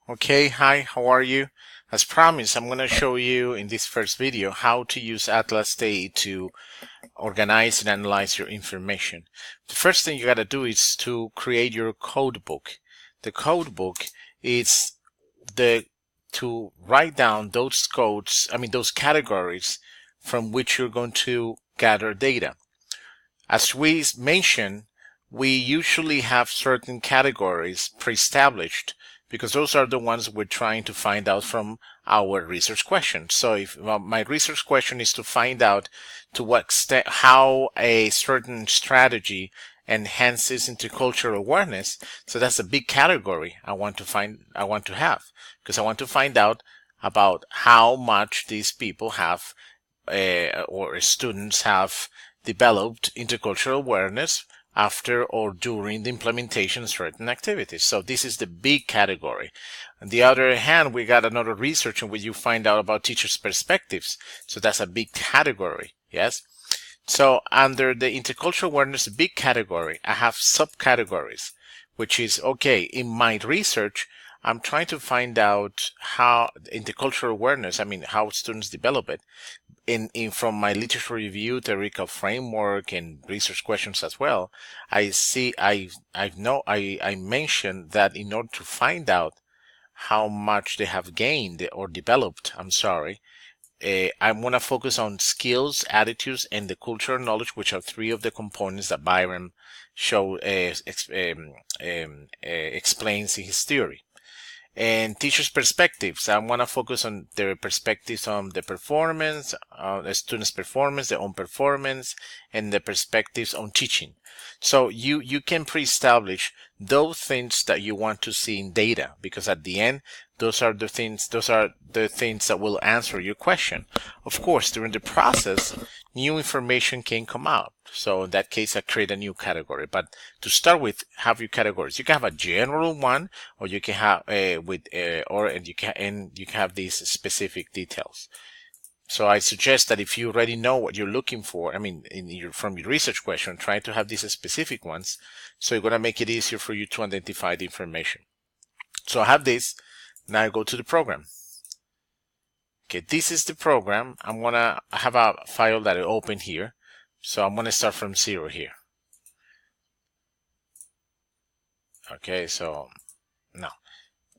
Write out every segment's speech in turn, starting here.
Okay, hi, how are you? As promised, I'm going to show you in this first video how to use Atlas Data to organize and analyze your information. The first thing you got to do is to create your code book. The code book is the to write down those codes, those categories from which you're going to gather data. As we mentioned, we usually have certain categories pre-established because those are the ones we're trying to find out from our research question. So if my research question is to find out to what extent how a certain strategy enhances intercultural awareness, so that's a big category I want to have because I want to find out about how much these people have or students have developed intercultural awareness after or during the implementation of certain activities. So this is the big category. On the other hand, we got another research in which you find out about teachers' perspectives. So that's a big category. Yes. So under the intercultural awareness big category, I have subcategories, which is, okay, in my research, I'm trying to find out how intercultural awareness, how students develop it in from my literature review, theoretical framework, and research questions as well. I mentioned that in order to find out how much they have gained or developed, I'm going to focus on skills, attitudes, and the cultural knowledge, which are three of the components that Byron explains in his theory. And teachers' perspectives, I want to focus on their perspectives on the performance, the students' performance, their own performance, and the perspectives on teaching. So you can pre-establish those things that you want to see in data, because at the end, those are the things that will answer your question. Of course, during the process, new information can come out. So in that case, I create a new category. But to start with, have your categories. You can have a general one, or you can have you can have these specific details. So I suggest that if you already know what you're looking for, from your research question, try to have these specific ones. So you're going to make it easier for you to identify the information. So I have this. Now I go to the program. Okay, this is the program. I have a file that I open here. So I'm going to start from 0 here. Okay, so now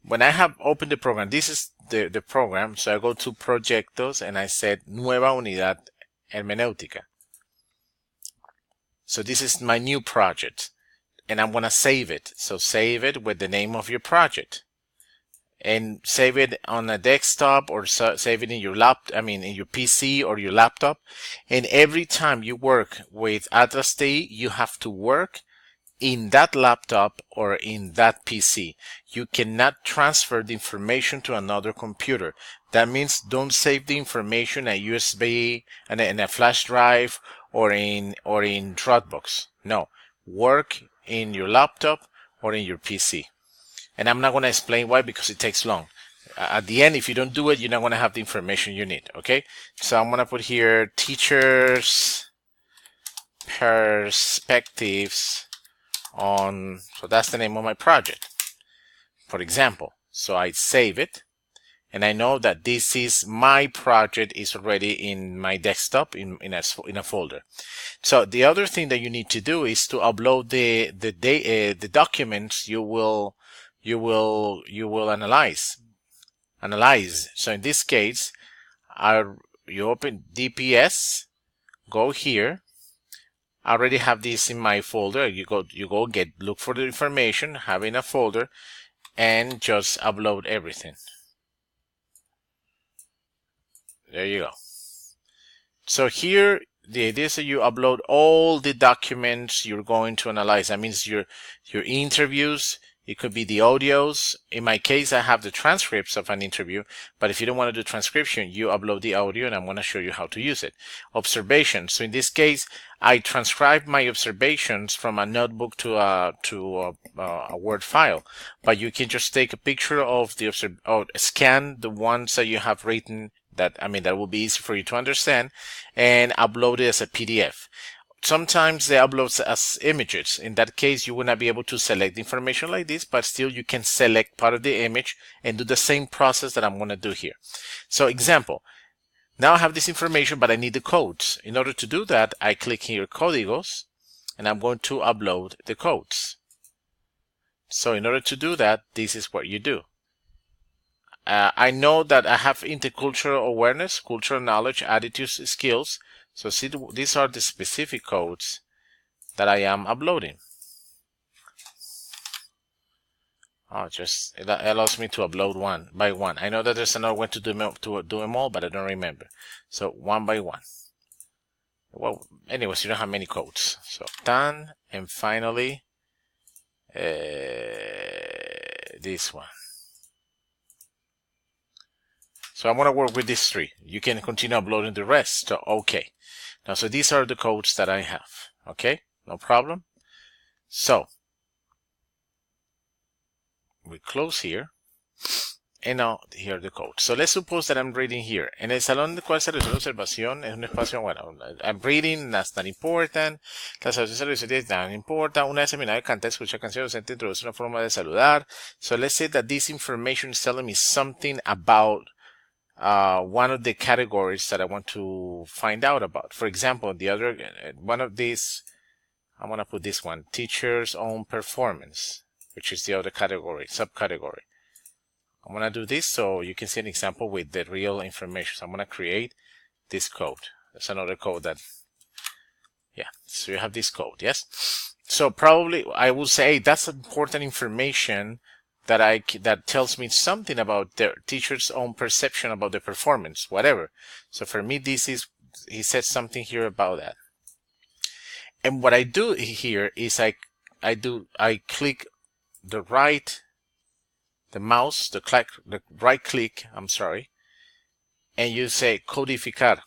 when I have opened the program, this is the program. So I go to Proyectos and I said Nueva Unidad Hermenéutica. So this is my new project and I'm going to save it. So save it with the name of your project and save it on a desktop or save it in your in your PC or your laptop. And every time you work with Atlas Data, you have to work in that laptop or in that PC. You cannot transfer the information to another computer. That means don't save the information at USB and in a flash drive or in Dropbox. No, work in your laptop or in your PC. And I'm not going to explain why, because it takes long. At the end, if you don't do it, you're not going to have the information you need. Okay, so I'm going to put here teachers perspectives on, so that's the name of my project, for example. So I save it and I know that this is my project is already in my desktop in a folder. So the other thing that you need to do is to upload the documents you will analyze. So in this case, you open DPS, go here. I already have this in my folder. You go look for the information, have in a folder, and just upload everything. There you go. So here, the idea is that you upload all the documents you're going to analyze. That means your interviews. It could be the audios. In my case, I have the transcripts of an interview, but if you don't want to do transcription, you upload the audio and I'm going to show you how to use it. Observations. So in this case, I transcribe my observations from a notebook to a Word file, but you can just take a picture of the scan the ones that you have written that will be easy for you to understand and upload it as a PDF. sometimes they upload as images. In that case, you will not be able to select information like this, but still you can select part of the image and do the same process that I'm going to do here. So example, now I have this information, but I need the codes. In order to do that, I click here, Códigos, and I'm going to upload the codes. So in order to do that, this is what you do. I know that I have intercultural awareness, cultural knowledge, attitudes, skills. So see, these are the specific codes that I am uploading. Oh, it allows me to upload one by one. I know that there's another way to do them all, but I don't remember. So one by one. Well, anyways, you don't have many codes. So done, and finally this one. So I'm going to work with these three. You can continue uploading the rest. So, okay. Now, so these are the codes that I have. Okay, no problem. So we close here. And now here are the codes. So let's suppose that I'm reading here. En el salón de cual se realizó la observación es un espacio, bueno, I'm reading, that's not important. La salutación se realiza, not important. Una vez terminado de cantar, escucha canciones, docente introduce una forma de saludar. So let's say that this information is telling me something about one of the categories that I want to find out about. For example, the other one of these, I'm going to put this one, teacher's own performance, which is the other category, subcategory. I'm going to do this so you can see an example with the real information. So I'm going to create this code. There's another code that, yeah, so you have this code, yes? So probably I will say that's important information that tells me something about the teacher's own perception about the performance, whatever. So for me, this is, he said something here about that. And what I do here is I click the mouse, the right click, and you say codificar.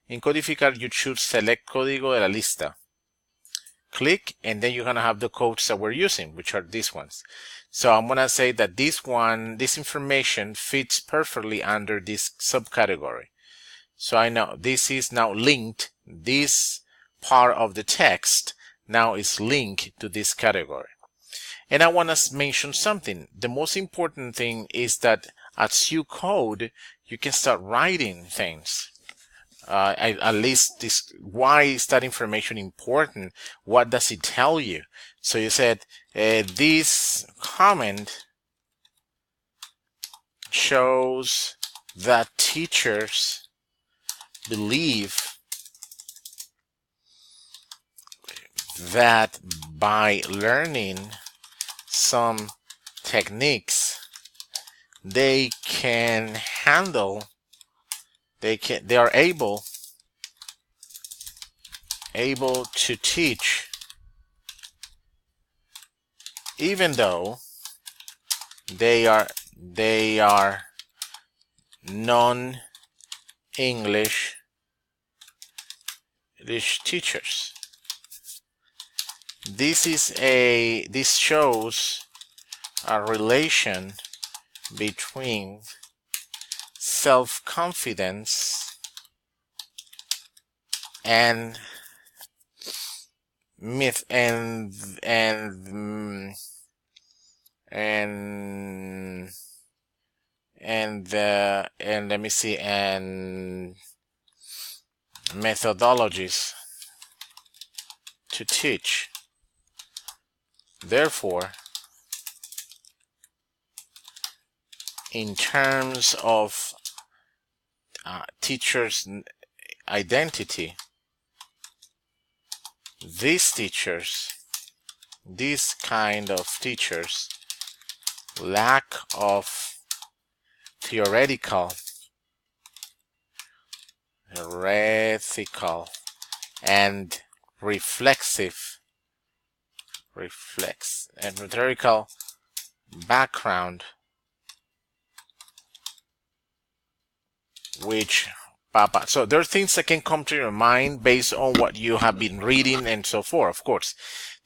In codificar, you should select código de la lista. Click, and then you're going to have the codes that we're using, which are these ones. So I'm going to say that this information fits perfectly under this subcategory. So I know this is now linked. This part of the text now is linked to this category. And I want to mention something. The most important thing is that as you code, you can start writing things. At least this, why is that information important? What does it tell you? So you said, this comment shows that teachers believe that by learning some techniques, they are able to teach even though they are non-English teachers. This shows a relation between self-confidence and myth and let me see, and methodologies to teach. Therefore, in terms of teachers' identity, these kind of teachers lack of theoretical and rhetorical background, so there are things that can come to your mind based on what you have been reading and so forth. Of course,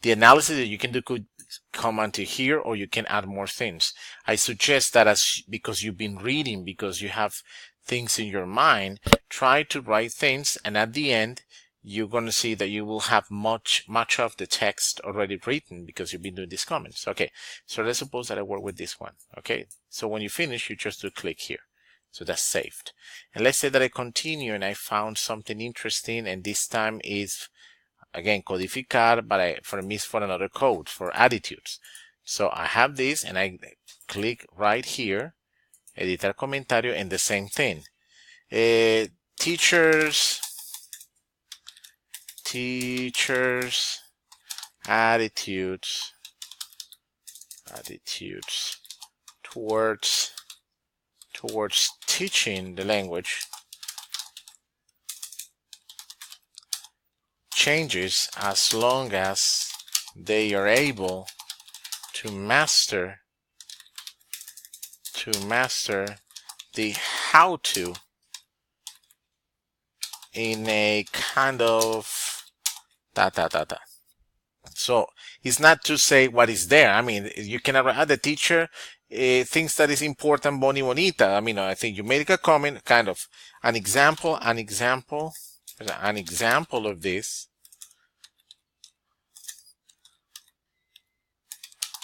the analysis that you can do could come onto here, or you can add more things. I suggest that because you've been reading, because you have things in your mind, try to write things, and at the end you're going to see that you will have much of the text already written because you've been doing these comments. Okay, so let's suppose that I work with this one. Okay, so when you finish, you just do click here. So that's saved. And let's say that I continue and I found something interesting, and this time is again codificar, but for me it's for another code for attitudes. So I have this and I click right here, editar comentario, and the same thing. Teachers attitudes towards teaching the language changes as long as they are able to master the how-to in a kind of So it's not to say what is there. I mean, you cannot add the teacher thinks that is important, boni bonita. I mean, I think you make a comment, kind of an example of this.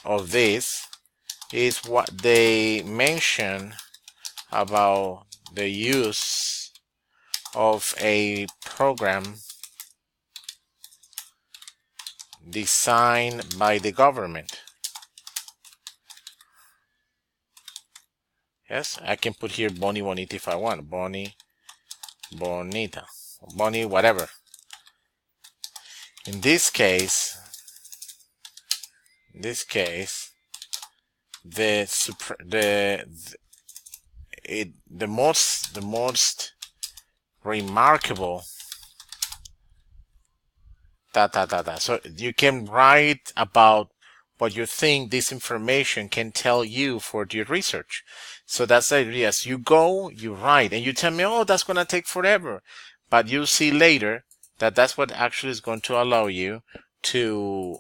Of this is what they mention about the use of a program designed by the government. Yes, I can put here boni bonita if I want. Boni bonita, boni whatever. In this case, the most remarkable So you can write about what you think this information can tell you for your research. So that's the idea. Yes, you go, you write, and you tell me, oh, that's going to take forever. But you'll see later that that's what actually is going to allow you to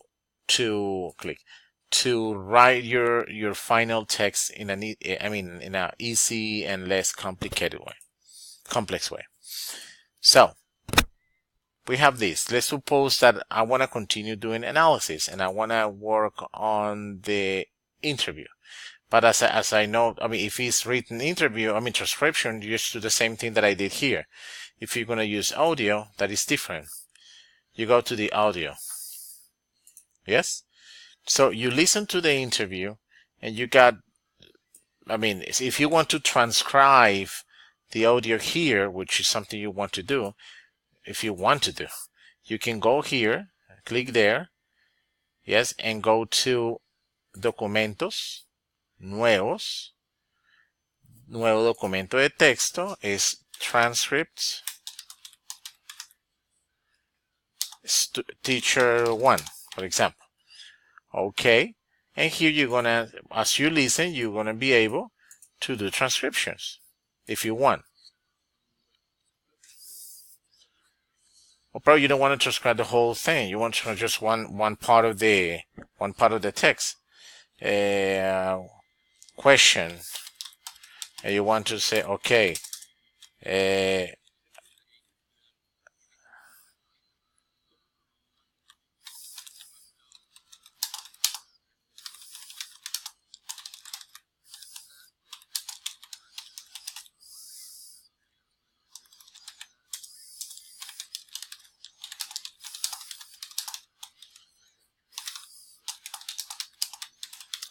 write your final text in an easy and less complex way. So we have this. Let's suppose that I want to continue doing analysis and I want to work on the interview. But as I know, I mean, if it's written interview, I mean transcription, you just do the same thing that I did here. If you're going to use audio, that is different. You go to the audio. Yes? So you listen to the interview and you got, I mean, if you want to transcribe the audio here, which is something you want to do, you can go here, click there, yes, and go to documentos, nuevos, nuevo documento de texto es transcripts, teacher 1, for example. Okay, and here you're gonna, as you listen, you're gonna be able to do transcriptions if you want. Or probably you don't want to transcribe the whole thing. You want to just one part of the text. Question, and you want to say, okay,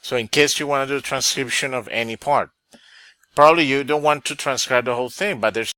so in case you want to do transcription of any part, probably you don't want to transcribe the whole thing, but there's